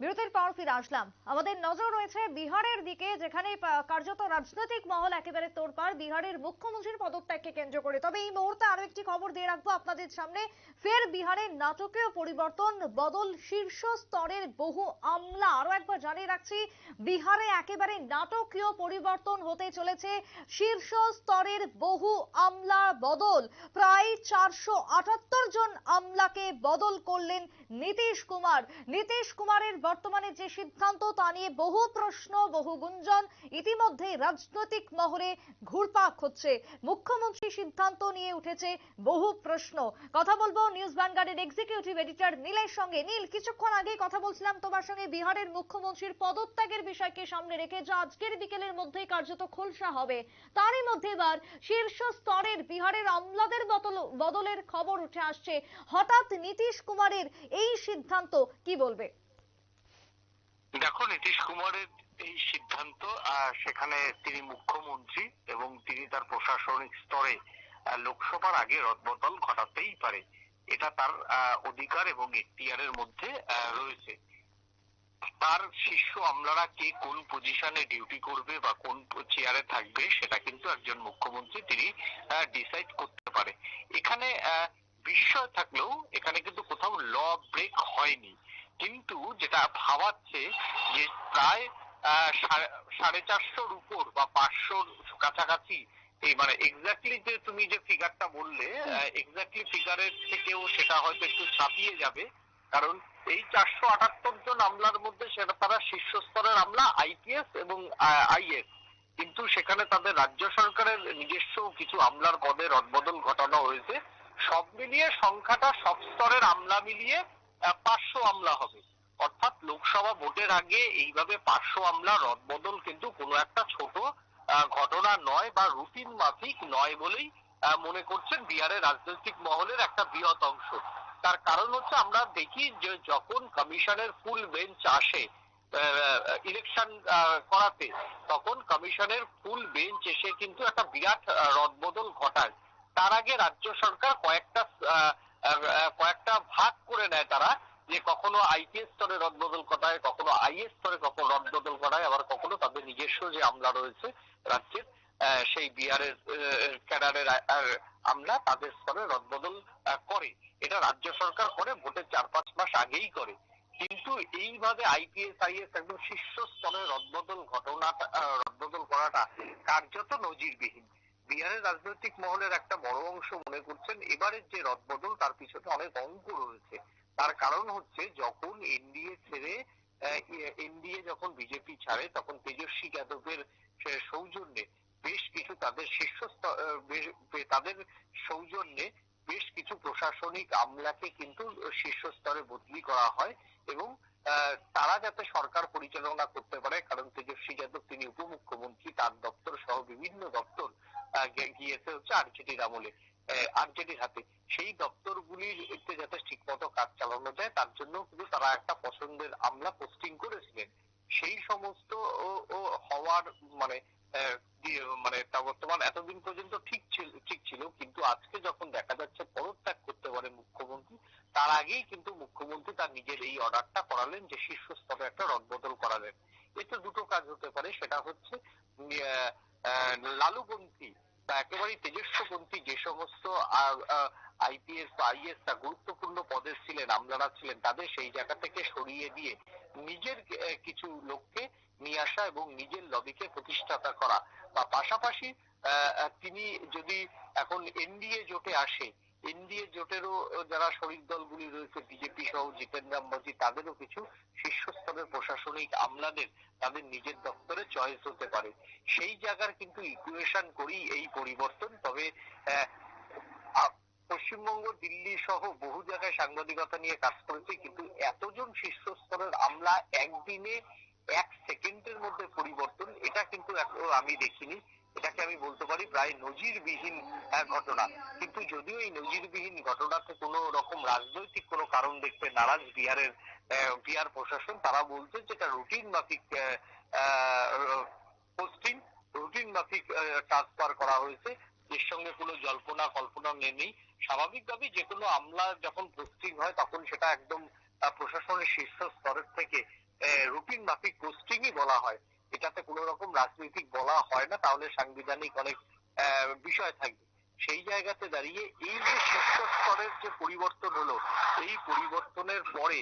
বিরতির পর ফিরে আসলাম। আমাদের নজর রয়েছে বিহারের দিকে, যেখানে কার্যত রাজনৈতিক মহল একেবারে তোড়পাড় বিহারের মুখ্যমন্ত্রীর পদত্যাগকে কেন্দ্র করে। তবে এই মুহূর্তে আরো একটি খবর দিয়ে রাখবো আপনাদের সামনে। ফের বিহারের নাটকীয় পরিবর্তন, বদল শীর্ষ স্তরের বহু আমলা। আরো একবার জানিয়ে রাখছি, বিহারে একেবারে নাটকীয় পরিবর্তন হতে চলেছে। শীর্ষ স্তরের বহু আমলা বদল, প্রায় 478 জন আমলাকে বদল করলেন নীতিশ কুমার। নীতিশ কুমারের বর্তমানে যে সিদ্ধান্ত, তা নিয়ে বহু প্রশ্ন, বহু গুঞ্জন ইতিমধ্যে রাজনৈতিক মহলে ঘুরপাক হচ্ছে। মুখ্যমন্ত্রী সিদ্ধান্ত নিয়ে উঠেছে বহু প্রশ্ন। কথা বলবো নিউজ ভ্যানগার্ডের এক্সিকিউটিভ এডিটর নীলের সঙ্গে। নীল, কিছুক্ষণ আগেই কথা বলছিলাম তোমার সঙ্গে বিহারের মুখ্যমন্ত্রীর পদত্যাগের বিষয়কে সামনে রেখে, যা আজকের বিকেলের মধ্যেই কার্যত খোলসা হবে। তারই মধ্যে এবার শীর্ষ স্তরের বিহারের আমলাদের বদলের খবর উঠে আসছে। হঠাৎ নীতিশ কুমারের এই সিদ্ধান্ত, কি বলবে? দেখো, নীতিশ কুমারের এই সিদ্ধান্ত, সেখানে তিনি মুখ্যমন্ত্রী এবং তিনি তার প্রশাসনিক স্তরে লোকসভার আগে রদবদল ঘটাতেই পারে। এটা তার অধিকার এবং এখতিয়ারের মধ্যে রয়েছে। তার শীর্ষ আমলারা কে কোন পজিশনে ডিউটি করবে বা কোন চেয়ারে থাকবে, সেটা কিন্তু একজন মুখ্যমন্ত্রী তিনি ডিসাইড করতে পারে। এখানে বিস্ময় থাকলেও এখানে কিন্তু কোথাও ল ব্রেক হয়নি। কিন্তু যেটা ভাবাচ্ছে যে প্রায় 450-র উপর বা 500-র কাছাকাছি, এই মানে এক্স্যাক্টলি যে তুমি যে ফিগারটা বললে, এক্স্যাক্টলি ফিগারের থেকেও সেটা হয়তো একটু ছাপিয়ে যাবে। কারণ এই 478 জন আমলার মধ্যে সেটা তারা শীর্ষ স্তরের আমলা, আইপিএস এবং আইএস, কিন্তু সেখানে তাদের রাজ্য সরকারের নিজস্ব কিছু আমলার পদে রদবদল ঘটানো হয়েছে। সব মিলিয়ে সংখ্যাটা সব স্তরের আমলা মিলিয়ে 500 আমলা হবে। অর্থাৎ লোকসভা ভোটের আগে এইভাবে 500 আমলা রদবদল কিন্তু কোনো একটা ছোট ঘটনা নয় বা রুটিন মাফিক নয় বলেই মনে করছেন বিহারের রাজনৈতিক মহলের একটা বৃহৎ অংশ। তার কারণ হচ্ছে, আমরা দেখি যে যখন কমিশনের ফুল বেঞ্চ আসে ইলেকশন করাতে, তখন কমিশনের ফুল বেঞ্চ এসে কিন্তু একটা বিরাট রদবদল ঘটায়। তার আগে রাজ্য সরকার কয়েকটা ভাগ করে নেয় তারা, যে কখনো আইপিএস স্তরে রদবদল ঘটায়, কখনো আইএস স্তরে কখনো রদবদল ঘটায়, আবার কখনো তাদের নিজস্ব যে আমলা রয়েছে রাজ্যের, সেই বিহারের ক্যাডারের আমলা, তাদের স্তরে রদবদল করে। এটা রাজ্য সরকার করে, ভোটের 4-5 মাস আগেই করে। কিন্তু এইভাবে আইপিএস আইএস একদম শীর্ষ স্তরে রদবদল করাটা কার্যত নজিরবিহীন। বিহারের রাজনৈতিক মহলের একটা বড় অংশ মনে করছেন এবারের যে রদবদল, তার পিছনে অনেক অঙ্ক রয়েছে। তার কারণ হচ্ছে, যখন এনডিএ যখন বিজেপি ছাড়ে, তখন তেজস্বী যাদবের সৌজন্যে বেশ কিছু তাদের সৌজন্যে বেশ কিছু প্রশাসনিক আমলাকে কিন্তু শীর্ষ স্তরে বদলি করা হয়, এবং তারা যাতে সরকার পরিচালনা করতে পারে। কারণ তেজস্বী যাদব তিনি উপমুখ্যমন্ত্রী, তার দপ্তর সহ বিভিন্ন দপ্তর গিয়েছে হচ্ছে আরজেডির আমলে, আরজেডির হাতে। সেই দপ্তরগুলিতে যাতে ঠিক মতো কাজ চালানো যায়, তার জন্য কিন্তু তারা একটা পছন্দের আমলা পোস্টিং করেছিলেন। সেই সমস্ত হওয়ার মানে তা বর্তমান এতদিন পর্যন্ত ঠিক ছিল, কিন্তু আজকে যখন দেখা যাচ্ছে পদত্যাগ করতে পারে মুখ্যমন্ত্রী, তার আগেই কিন্তু মুখ্যমন্ত্রী তার নিজের এই অর্ডারটা করালেন যে শীর্ষ স্তরে একটা রদবদল করালেন। এতে দুটো কাজ হতে পারে। সেটা হচ্ছে লালুপন্থী বা একেবারেই তেজস্বপন্থী যে সমস্ত আইপিএস বা আইএস গুরুত্বপূর্ণ পদে ছিলেন, আমলারা ছিলেন, তাদের সেই জায়গা থেকে সরিয়ে দিয়ে নিজের কিছু লোককে নিয়ে আসা এবং নিজের লবিকে প্রতিষ্ঠাতা করা। বা পাশাপাশি তিনি যদি এখন এনডিএ জোটে আসে, এনডিএ জোটেরও যারা শরিক দলগুলি রয়েছে, বিজেপি সহ জিতেন রাম মাঝি, তাদেরও কিছু শীর্ষস্তরের প্রশাসনিক আমলাদের তাদের নিজের দপ্তরে চয়েস হতে পারে। সেই জায়গার কিন্তু ইকুয়েশন করেই এই পরিবর্তন। তবে পশ্চিমবঙ্গ, দিল্লি সহ বহু জায়গায় সাংবাদিকতা নিয়ে কাজ করেছে, কিন্তু এতজন শীর্ষস্তরের আমলা একদিনে 1 সেকেন্ডের মধ্যে পরিবর্তন, এটা কিন্তু আমি দেখিনি। এটাকে আমি বলতে পারি প্রায় নজিরবিহীন ঘটনা। কিন্তু যদিও এই নজিরবিহীন ঘটনাতে কোনো রকম রাজনৈতিক কোনো কারণ দেখতে নারাজ বিহার প্রশাসন, তারা বলছে যেটা রুটিন মাফিক পোস্টিং, রুটিন মাফিক ট্রান্সফার করা হয়েছে, এর সঙ্গে কোনো জল্পনা কল্পনা নেই। স্বাভাবিকভাবেই যে কোনো আমলা যখন পোস্টিং হয়, তখন সেটা একদম প্রশাসনের শীর্ষ স্তরের থেকে রুটিন মাফিক পোস্টিংই বলা হয়, এটাতে কোনো রকম রাজনৈতিক বলা হয় না, তাহলে সাংবিধানিক অনেক বিষয় থাকবে। সেই জায়গাতে দাঁড়িয়ে এই যে শীর্ষ স্তরের যে পরিবর্তন হলো, এই পরিবর্তনের পরে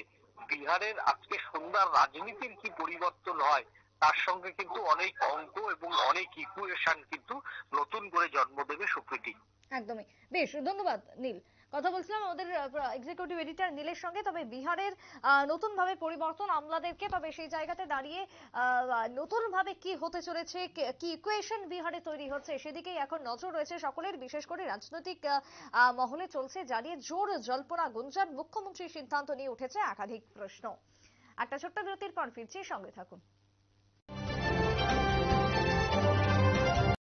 বিহারের আজকে সন্ধ্যার রাজনীতির কি পরিবর্তন হয়, তার সঙ্গে কিন্তু অনেক অঙ্ক এবং অনেক ইকুয়েশন কিন্তু নতুন করে জন্ম দেবে সুপ্রীতি। একদমই। বেশ, ধন্যবাদ নীল। কথা বলছিলাম আমাদের এক্সিকিউটিভ এডিটর নীলের সঙ্গে। তবে বিহারের নতুন ভাবে পরিবর্তন আমলাদেরকে, তবে সেই জায়গাতে দাঁড়িয়ে নতুন ভাবে কি হতে চলেছে, কি ইকুয়েশন বিহারে তৈরি হচ্ছে, সেদিকেই এখন নজর রয়েছে সকলের। বিশেষ করে রাজনৈতিক মহলে চলছে জানিয়ে জোর জল্পনা গুঞ্জন। মুখ্যমন্ত্রীর সিদ্ধান্ত নিয়ে উঠেছে একাধিক প্রশ্ন। একটা ছোট্ট বিরতির পর ফিরছি, সঙ্গে থাকুন।